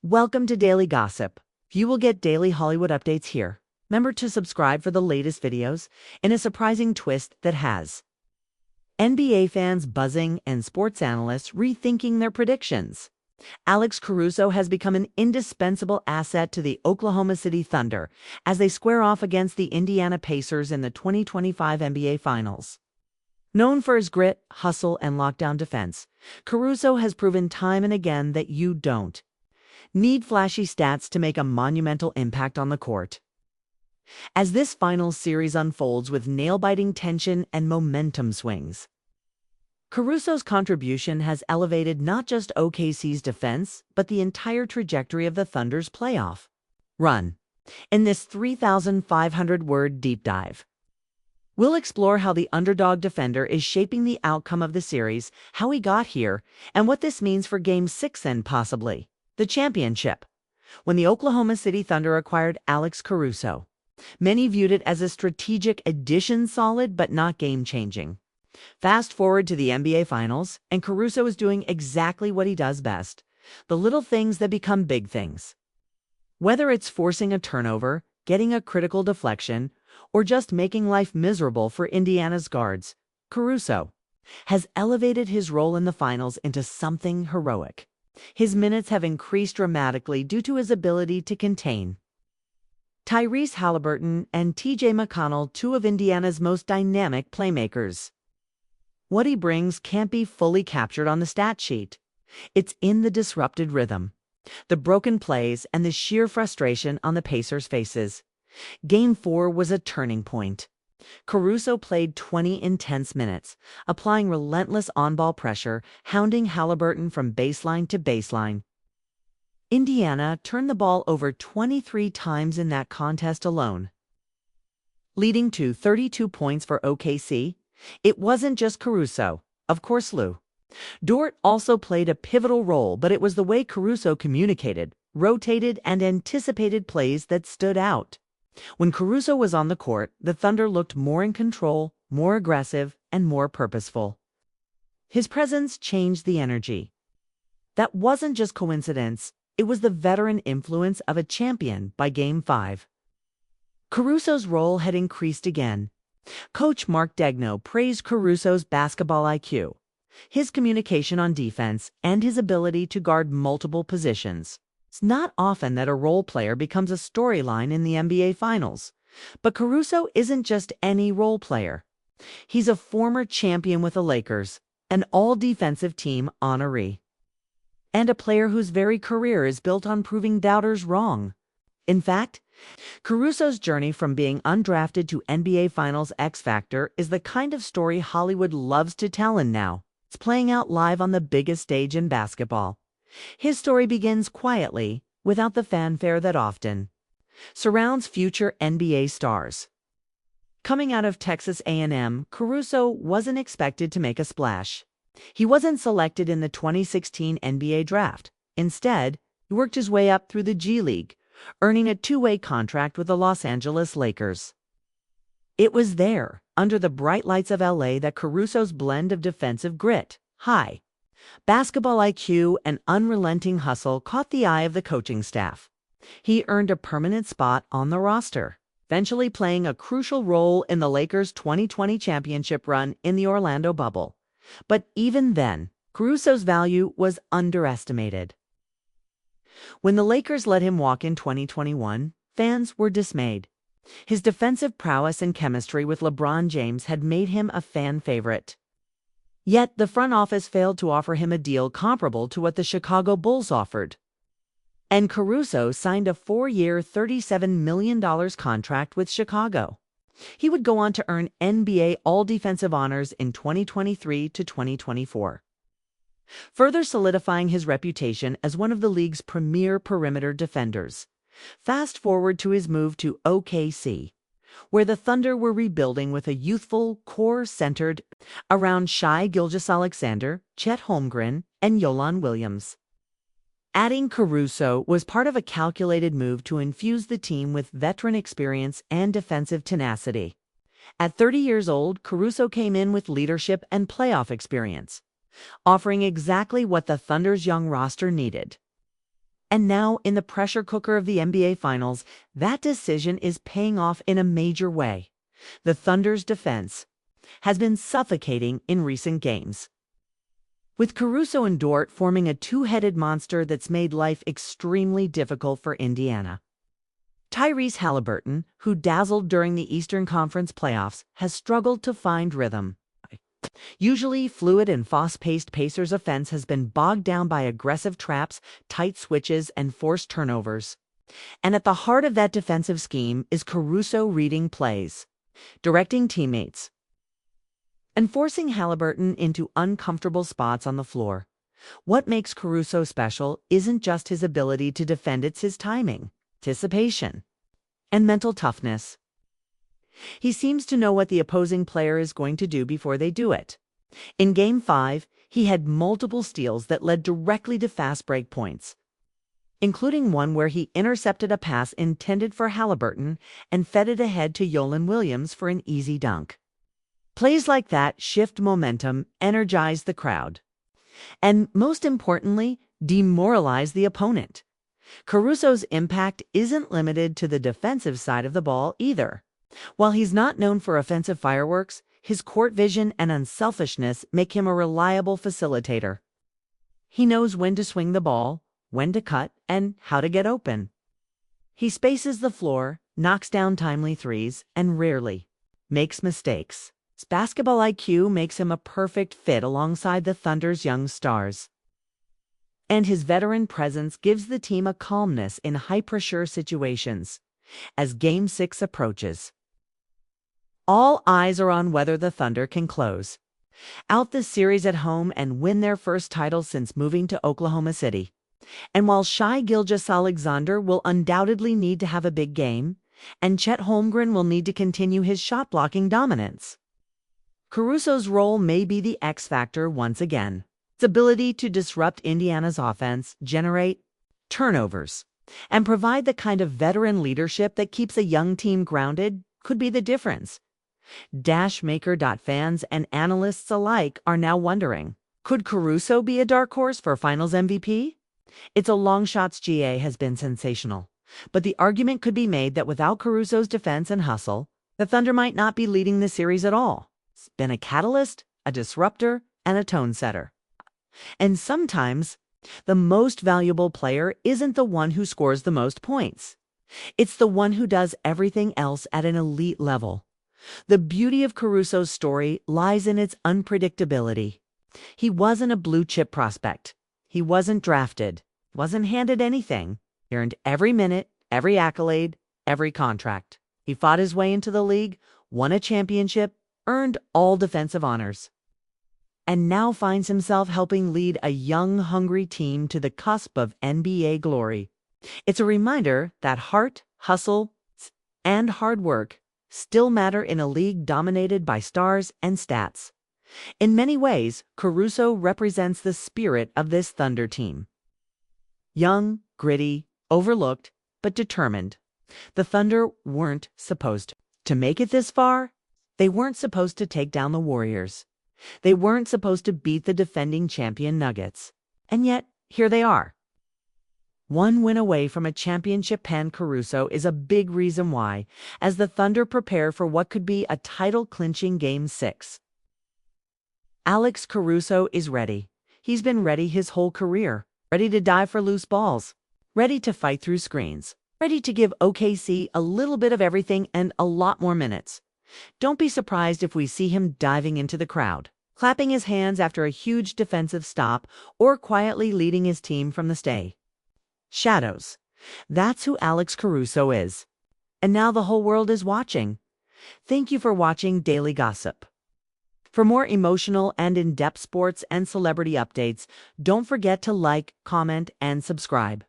Welcome to Daily Gossip. You will get daily Hollywood updates here. Remember to subscribe for the latest videos in a surprising twist that has NBA fans buzzing and sports analysts rethinking their predictions. Alex Caruso has become an indispensable asset to the Oklahoma City Thunder as they square off against the Indiana Pacers in the 2025 NBA Finals. Known for his grit, hustle, and lockdown defense, Caruso has proven time and again that you don't need flashy stats to make a monumental impact on the court. As this finals series unfolds with nail-biting tension and momentum swings, Caruso's contribution has elevated not just OKC's defense, but the entire trajectory of the Thunder's playoff run. In this 3,500-word deep dive, we'll explore how the underdog defender is shaping the outcome of the series, how he got here, and what this means for Game 6 and possibly the championship. When the Oklahoma City Thunder acquired Alex Caruso, many viewed it as a strategic addition, solid but not game-changing. Fast forward to the NBA Finals, and Caruso is doing exactly what he does best, the little things that become big things. Whether it's forcing a turnover, getting a critical deflection, or just making life miserable for Indiana's guards, Caruso has elevated his role in the finals into something heroic. His minutes have increased dramatically due to his ability to contain Tyrese Haliburton and TJ McConnell, two of Indiana's most dynamic playmakers. What he brings can't be fully captured on the stat sheet. It's in the disrupted rhythm, the broken plays, and the sheer frustration on the Pacers' faces. Game 4 was a turning point. Caruso played 20 intense minutes, applying relentless on-ball pressure, hounding Haliburton from baseline to baseline. Indiana turned the ball over 23 times in that contest alone, leading to 32 points for OKC. It wasn't just Caruso. Of course, Lou Dort also played a pivotal role, but it was the way Caruso communicated, rotated, and anticipated plays that stood out. When Caruso was on the court, the Thunder looked more in control, more aggressive, and more purposeful. His presence changed the energy. That wasn't just coincidence. It was the veteran influence of a champion by Game 5. Caruso's role had increased again. Coach Mark Degno praised Caruso's basketball IQ, his communication on defense, and his ability to guard multiple positions. It's not often that a role player becomes a storyline in the NBA Finals, but Caruso isn't just any role player. He's a former champion with the Lakers, an all-defensive team honoree, and a player whose very career is built on proving doubters wrong. In fact, Caruso's journey from being undrafted to NBA Finals X Factor is the kind of story Hollywood loves to tell, and now it's playing out live on the biggest stage in basketball. His story begins quietly, without the fanfare that often surrounds future NBA stars. Coming out of Texas A&M, Caruso wasn't expected to make a splash. He wasn't selected in the 2016 NBA draft. Instead, he worked his way up through the G League, earning a two-way contract with the Los Angeles Lakers. It was there, under the bright lights of LA, that Caruso's blend of defensive grit, high basketball IQ, and unrelenting hustle caught the eye of the coaching staff. He earned a permanent spot on the roster, eventually playing a crucial role in the Lakers' 2020 championship run in the Orlando bubble. But even then, Caruso's value was underestimated. When the Lakers let him walk in 2021, fans were dismayed. His defensive prowess and chemistry with LeBron James had made him a fan favorite. Yet the front office failed to offer him a deal comparable to what the Chicago Bulls offered. And Caruso signed a 4-year, $37 million contract with Chicago. He would go on to earn NBA All-Defensive honors in 2023 to 2024, further solidifying his reputation as one of the league's premier perimeter defenders. Fast forward to his move to OKC, where the Thunder were rebuilding with a youthful core centered around Shai, Gilgeous-Alexander, Chet Holmgren, and Yolan Williams. Adding Caruso was part of a calculated move to infuse the team with veteran experience and defensive tenacity. At 30 years old, Caruso came in with leadership and playoff experience, offering exactly what the Thunder's young roster needed. And now, in the pressure cooker of the NBA Finals, that decision is paying off in a major way. The Thunder's defense has been suffocating in recent games, with Caruso and Dort forming a two-headed monster that's made life extremely difficult for Indiana. Tyrese Haliburton, who dazzled during the Eastern Conference playoffs, has struggled to find rhythm. Usually fluid and fast-paced Pacers' offense has been bogged down by aggressive traps, tight switches, and forced turnovers. And at the heart of that defensive scheme is Caruso reading plays, directing teammates, and forcing Haliburton into uncomfortable spots on the floor. What makes Caruso special isn't just his ability to defend, it's his timing, anticipation, and mental toughness. He seems to know what the opposing player is going to do before they do it. In Game 5, he had multiple steals that led directly to fast break points, including one where he intercepted a pass intended for Haliburton and fed it ahead to Yolan Williams for an easy dunk. Plays like that shift momentum, energize the crowd, and most importantly, demoralize the opponent. Caruso's impact isn't limited to the defensive side of the ball either. While he's not known for offensive fireworks, his court vision and unselfishness make him a reliable facilitator. He knows when to swing the ball, when to cut, and how to get open. He spaces the floor, knocks down timely threes, and rarely makes mistakes. His basketball IQ makes him a perfect fit alongside the Thunder's young stars. And his veteran presence gives the team a calmness in high-pressure situations. As Game 6 approaches, all eyes are on whether the Thunder can close out this series at home and win their first title since moving to Oklahoma City. And while Shai Gilgeous-Alexander will undoubtedly need to have a big game, and Chet Holmgren will need to continue his shot-blocking dominance, Caruso's role may be the X factor once again. His ability to disrupt Indiana's offense, generate turnovers, and provide the kind of veteran leadership that keeps a young team grounded could be the difference. Fans and analysts alike are now wondering, could Caruso be a dark horse for Finals MVP? It's a long shot. GA has been sensational, but the argument could be made that without Caruso's defense and hustle, the Thunder might not be leading the series at all. He's been a catalyst, a disruptor, and a tone setter. And sometimes, the most valuable player isn't the one who scores the most points. It's the one who does everything else at an elite level. The beauty of Caruso's story lies in its unpredictability. He wasn't a blue-chip prospect. He wasn't drafted, wasn't handed anything. He earned every minute, every accolade, every contract. He fought his way into the league, won a championship, earned all defensive honors, and now finds himself helping lead a young, hungry team to the cusp of NBA glory. It's a reminder that heart, hustle, and hard work still matter in a league dominated by stars and stats. In many ways, Caruso represents the spirit of this Thunder team. Young, gritty, overlooked, but determined. The Thunder weren't supposed to make it this far. They weren't supposed to take down the Warriors. They weren't supposed to beat the defending champion Nuggets. And yet, here they are. One win away from a championship pen. Caruso is a big reason why, as the Thunder prepare for what could be a title-clinching Game 6. Alex Caruso is ready. He's been ready his whole career. Ready to dive for loose balls. Ready to fight through screens. Ready to give OKC a little bit of everything and a lot more minutes. Don't be surprised if we see him diving into the crowd, clapping his hands after a huge defensive stop, or quietly leading his team from the stay. Shadows. That's who Alex Caruso is. And now the whole world is watching. Thank you for watching Daily Gossip. For more emotional and in-depth sports and celebrity updates, don't forget to like, comment, and subscribe.